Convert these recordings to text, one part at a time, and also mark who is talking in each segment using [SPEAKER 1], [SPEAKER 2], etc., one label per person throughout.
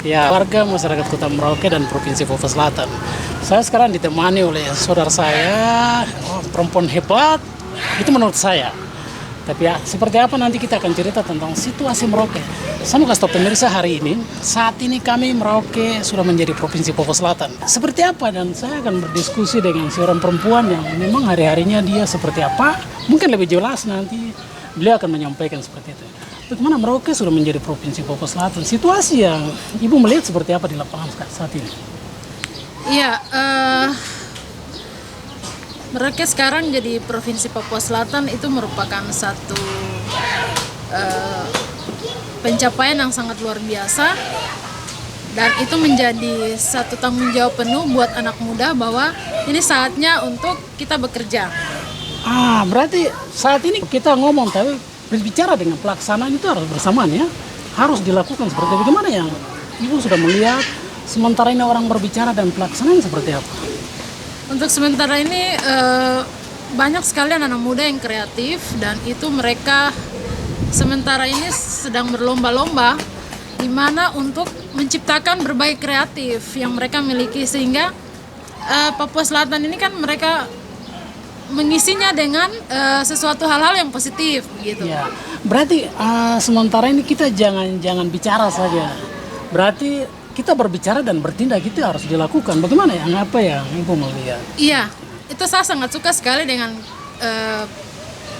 [SPEAKER 1] Ya, warga masyarakat Kota Merauke dan Provinsi Papua Selatan. Saya sekarang ditemani oleh saudara saya, perempuan hebat, itu menurut saya. Tapi ya, seperti apa nanti kita akan cerita tentang situasi Merauke. Saya mau kasih tahu pemirsa hari ini, saat ini kami Merauke sudah menjadi Provinsi Papua Selatan. Seperti apa, dan saya akan berdiskusi dengan seorang perempuan yang memang hari-harinya dia seperti apa. Mungkin lebih jelas nanti beliau akan menyampaikan seperti itu. Bagaimana Merauke sudah menjadi Provinsi Papua Selatan? Situasi yang Ibu melihat seperti apa di lapangan saat ini?
[SPEAKER 2] Iya, Merauke sekarang jadi Provinsi Papua Selatan itu merupakan satu pencapaian yang sangat luar biasa, dan itu menjadi satu tanggung jawab penuh buat anak muda bahwa ini saatnya untuk kita bekerja.
[SPEAKER 1] Berarti saat ini kita ngomong, tapi berbicara dengan pelaksanaan itu harus bersamaan ya, harus dilakukan seperti bagaimana yang Ibu sudah melihat sementara ini orang berbicara dan pelaksanaan seperti apa?
[SPEAKER 2] Untuk sementara ini banyak sekali anak muda yang kreatif, dan itu mereka sementara ini sedang berlomba-lomba di mana untuk menciptakan berbagai kreatif yang mereka miliki, sehingga Papua Selatan ini kan mereka mengisinya dengan sesuatu hal-hal yang positif gitu.
[SPEAKER 1] Ya, berarti sementara ini kita jangan bicara saja. Berarti kita berbicara dan bertindak itu harus dilakukan. Bagaimana ya? Apa yang Ibu melihat?
[SPEAKER 2] Iya, itu saya sangat suka sekali dengan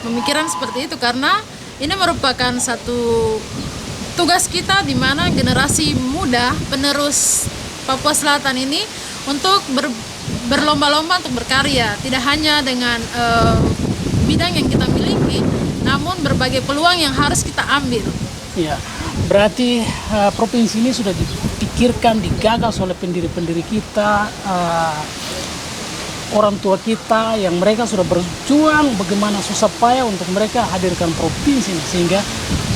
[SPEAKER 2] pemikiran seperti itu, karena ini merupakan satu tugas kita di mana generasi muda penerus Papua Selatan ini untuk berlomba-lomba untuk berkarya, tidak hanya dengan bidang yang kita miliki, namun berbagai peluang yang harus kita ambil.
[SPEAKER 1] Ya, berarti provinsi ini sudah dipikirkan, digagas oleh pendiri-pendiri kita, orang tua kita yang mereka sudah berjuang bagaimana susah payah untuk mereka hadirkan provinsi ini, sehingga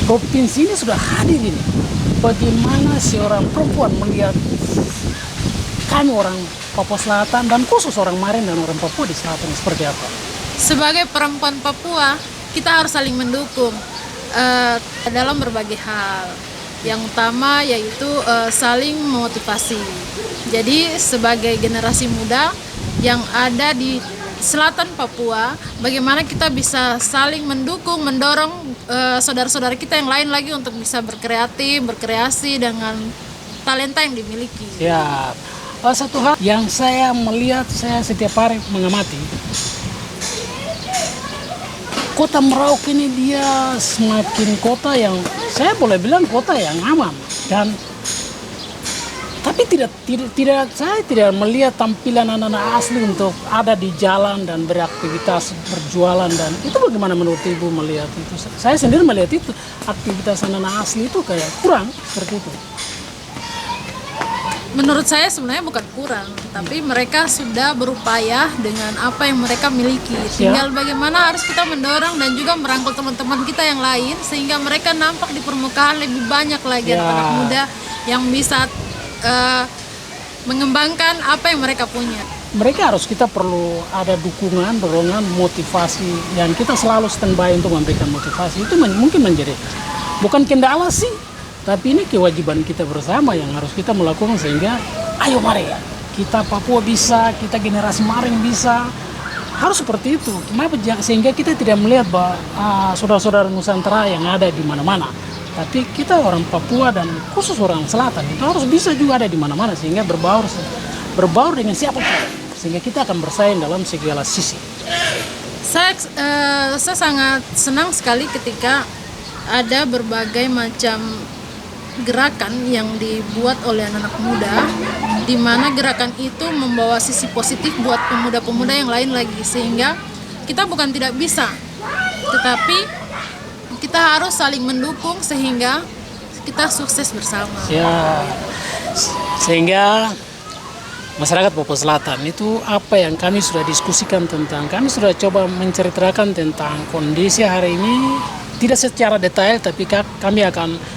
[SPEAKER 1] provinsi ini sudah hadir ini. Bagaimana seorang perempuan melihat kami orang Papua Selatan dan khusus orang Marin dan orang Papua di selatan seperti apa?
[SPEAKER 2] Sebagai perempuan Papua, kita harus saling mendukung dalam berbagai hal. Yang utama yaitu saling memotivasi. Jadi sebagai generasi muda yang ada di selatan Papua, bagaimana kita bisa saling mendukung, mendorong saudara-saudara kita yang lain lagi untuk bisa berkreasi dengan talenta yang dimiliki.
[SPEAKER 1] Ya. Satu hal yang saya melihat, saya setiap hari mengamati, Kota Merauke ini dia semakin kota yang saya boleh bilang kota yang aman, dan tapi saya tidak melihat tampilan anak-anak asli untuk ada di jalan dan beraktivitas berjualan. Dan itu bagaimana menurut Ibu melihat itu? Saya sendiri melihat itu aktivitas anak-anak asli itu kayak kurang seperti itu.
[SPEAKER 2] Menurut saya sebenarnya bukan kurang, tapi mereka sudah berupaya dengan apa yang mereka miliki. Tinggal bagaimana harus kita mendorong dan juga merangkul teman-teman kita yang lain, sehingga mereka nampak di permukaan lebih banyak lagi anak muda yang bisa mengembangkan apa yang mereka punya.
[SPEAKER 1] Mereka kita perlu ada dukungan, dorongan, motivasi, yang kita selalu standby untuk memberikan motivasi. Itu mungkin menjadi bukan kendala sih, tapi ini kewajiban kita bersama yang harus kita melakukan, sehingga ayo mari kita Papua bisa, kita generasi Maring bisa, harus seperti itu. Kenapa? Sehingga kita tidak melihat bahwa saudara-saudara Nusantara yang ada di mana-mana, tapi kita orang Papua dan khusus orang Selatan itu harus bisa juga ada di mana-mana, sehingga berbaur dengan siapapun, sehingga kita akan bersaing dalam segala sisi.
[SPEAKER 2] Saya sangat senang sekali ketika ada berbagai macam gerakan yang dibuat oleh anak-anak muda, di mana gerakan itu membawa sisi positif buat pemuda-pemuda yang lain lagi, sehingga kita bukan tidak bisa, tetapi kita harus saling mendukung sehingga kita sukses bersama.
[SPEAKER 1] Ya, sehingga masyarakat Papua Selatan itu apa yang kami sudah diskusikan tentang, kami sudah coba menceritakan tentang kondisi hari ini, tidak secara detail, tapi kami akan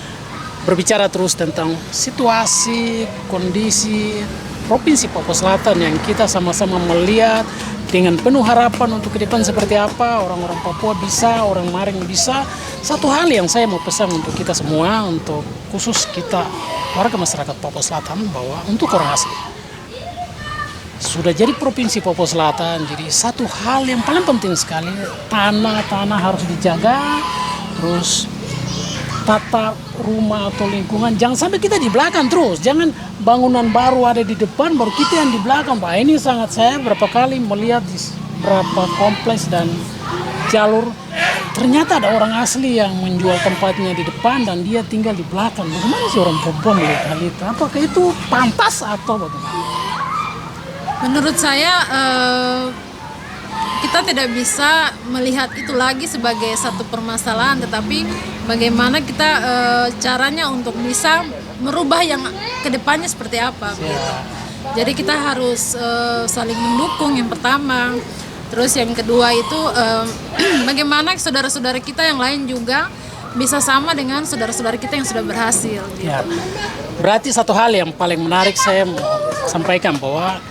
[SPEAKER 1] berbicara terus tentang situasi, kondisi Provinsi Papua Selatan yang kita sama-sama melihat dengan penuh harapan untuk ke depan seperti apa orang-orang Papua bisa, orang Maring bisa. Satu hal yang saya mau pesan untuk kita semua, untuk khusus kita warga masyarakat Papua Selatan bahwa untuk orang asli sudah jadi provinsi Papua Selatan, jadi satu hal yang paling penting sekali, tanah harus dijaga, terus tata rumah atau lingkungan jangan sampai kita di belakang terus, jangan bangunan baru ada di depan baru kita yang di belakang. Pak, ini sangat, saya berapa kali melihat di berapa kompleks dan jalur ternyata ada orang asli yang menjual tempatnya di depan dan dia tinggal di belakang. Bagaimana sih orang perempuan melihat hal itu? Apakah itu pantas atau bagaimana?
[SPEAKER 2] Menurut saya kita tidak bisa melihat itu lagi sebagai satu permasalahan, tetapi bagaimana kita caranya untuk bisa merubah yang kedepannya seperti apa gitu. Jadi kita harus saling mendukung yang pertama. Terus yang kedua itu bagaimana saudara-saudara kita yang lain juga bisa sama dengan saudara-saudara kita yang sudah berhasil gitu.
[SPEAKER 1] Ya, berarti satu hal yang paling menarik saya mau sampaikan bahwa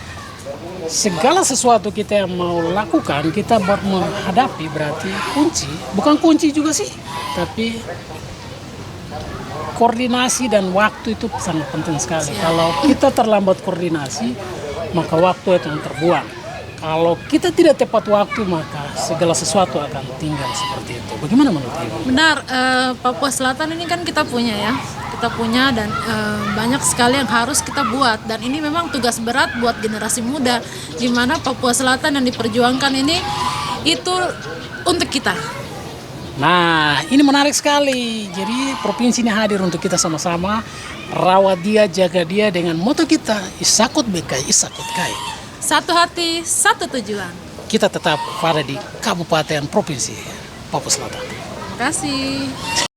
[SPEAKER 1] segala sesuatu kita yang mau lakukan, kita menghadapi berarti bukan kunci juga sih, tapi koordinasi dan waktu itu sangat penting sekali. Kalau kita terlambat koordinasi, maka waktu itu yang terbuang. Kalau kita tidak tepat waktu, maka segala sesuatu akan tinggal seperti itu. Bagaimana menurut Ibu?
[SPEAKER 2] Benar, Papua Selatan ini kan kita punya ya. Kita punya dan banyak sekali yang harus kita buat, dan ini memang tugas berat buat generasi muda, di mana Papua Selatan yang diperjuangkan ini itu untuk kita.
[SPEAKER 1] Nah, ini menarik sekali. Jadi provinsi ini hadir untuk kita sama-sama rawat dia, jaga dia dengan moto kita, Isakut Bekai, Isakut Kai.
[SPEAKER 2] Satu hati, satu tujuan.
[SPEAKER 1] Kita tetap pada di Kabupaten Provinsi Papua Selatan.
[SPEAKER 2] Terima kasih.